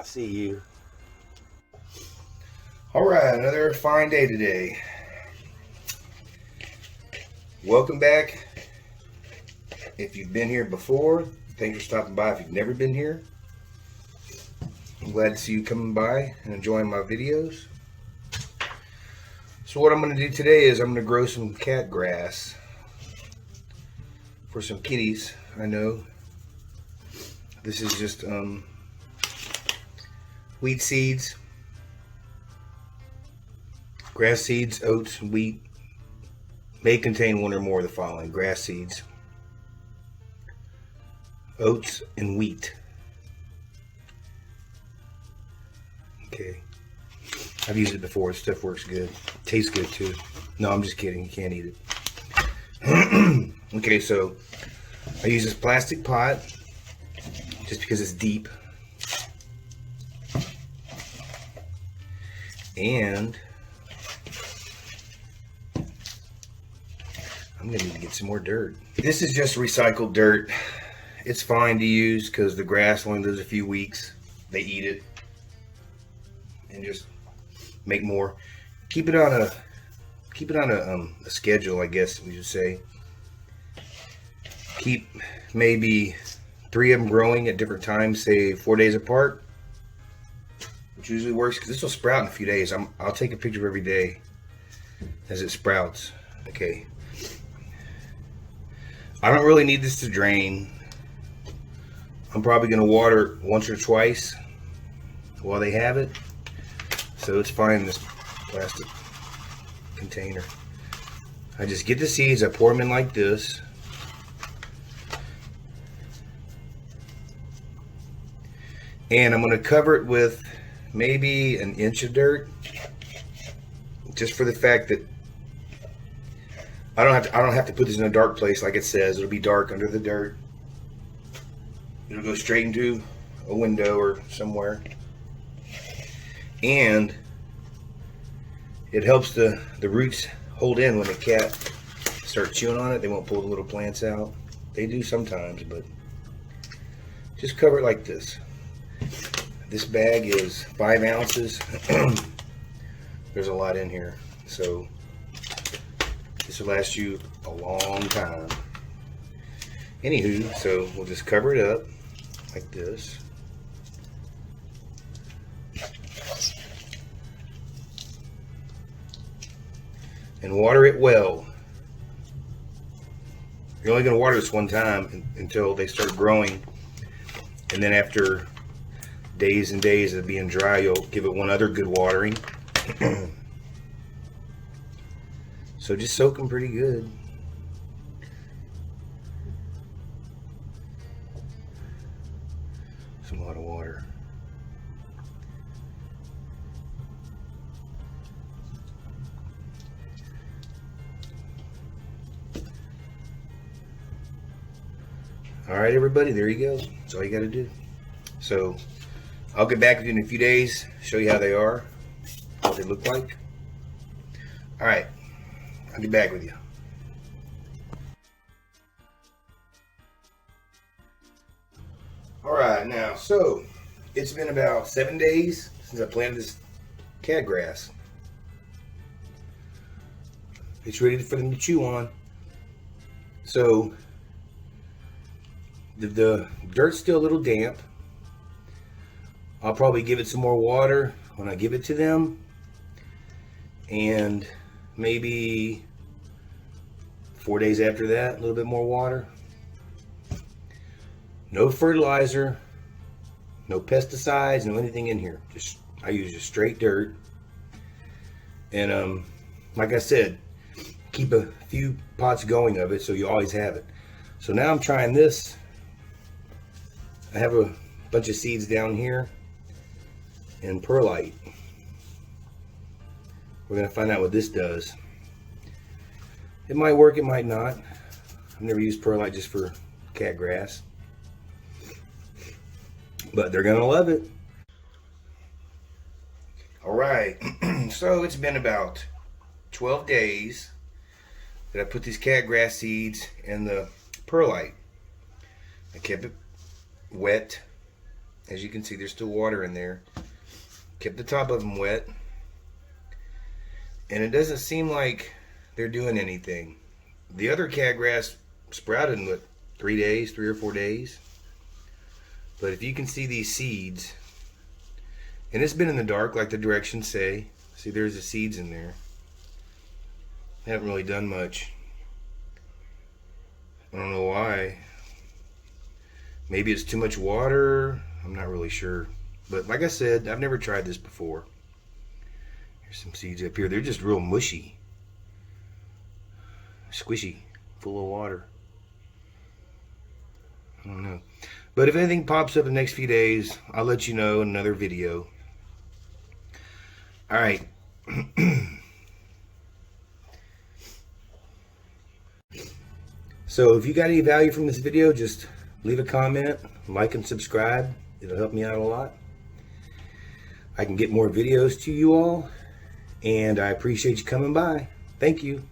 I see you. All right, another fine day today. Welcome back. If you've been here before, thanks for stopping by. If you've never been here, I'm glad to see you coming by and enjoying my videos. So what I'm going to do today is I'm going to grow some cat grass for some kitties. I know this is just wheat seeds, grass seeds, oats, wheat. May contain one or more of the following: grass seeds, oats, and wheat. Okay. I've used it before. Stuff works good. Tastes good too. No, I'm just kidding. You can't eat it. Okay, so I use this plastic pot just because it's deep. And I'm going to need to get some more dirt. This is just recycled dirt. It's fine to use because the grass only lives a few weeks. They eat it and just make more. Keep it on a schedule, I guess we should say. Keep maybe 3 of them growing at different times, say 4 days apart, which usually works because this will sprout in a few days. I'll take a picture every day as it sprouts. Okay. I don't really need this to drain. I'm probably going to water once or twice while they have it. So it's fine in this plastic container. I just get the seeds, I pour them in like this. And I'm going to cover it with maybe an inch of dirt, just for the fact that I don't have to put this in a dark place like it says. It'll be dark under the dirt. It'll go straight into a window or somewhere. And it helps the roots hold in when the cat starts chewing on it. They won't pull the little plants out. They do sometimes, but just cover it like this. This bag is 5 ounces. There's a lot in here, so this will last you a long time. Anywho, so we'll just cover it up like this. And water it well. You're only going to water this one time until they start growing. And then after days and days of being dry, you'll give it one other good watering. So just soak them pretty good. That's a lot of water. All right, everybody, there you go. That's all you got to do. So I'll get back with you in a few days, show you how they are, what they look like. All right, I'll get back with you. All right, now, so it's been about 7 days since I planted this cat grass. It's ready for them to chew on. So the dirt's still a little damp. I'll probably give it some more water when I give it to them, and maybe 4 days after that, a little bit more water. No fertilizer, no pesticides, no anything in here. I use just straight dirt. And like I said, keep a few pots going of it so you always have it. So now I'm trying this. I have a bunch of seeds down here and perlite. We're going to find out what this does. It might work, it might not. I've never used perlite just for cat grass, but they're going to love it. All right, so it's been about 12 days that I put these cat grass seeds in the perlite. I kept it wet As you can see, there's still water in there. Kept the top of them wet. And it doesn't seem like they're doing anything. The other catgrass sprouted in, what, 3 or 4 days. But if you can see these seeds, and it's been in the dark like the directions say. See, there's the seeds in there. Haven't really done much. I don't know why. Maybe it's too much water. I'm not really sure. But like I said, I've never tried this before. Here's some seeds up here. They're just real mushy. Squishy. Full of water. I don't know. But if anything pops up in the next few days, I'll let you know in another video. Alright. So if you got any value from this video, just leave a comment, like and subscribe. It'll help me out a lot. I can get more videos to you all. And I appreciate you coming by. Thank you.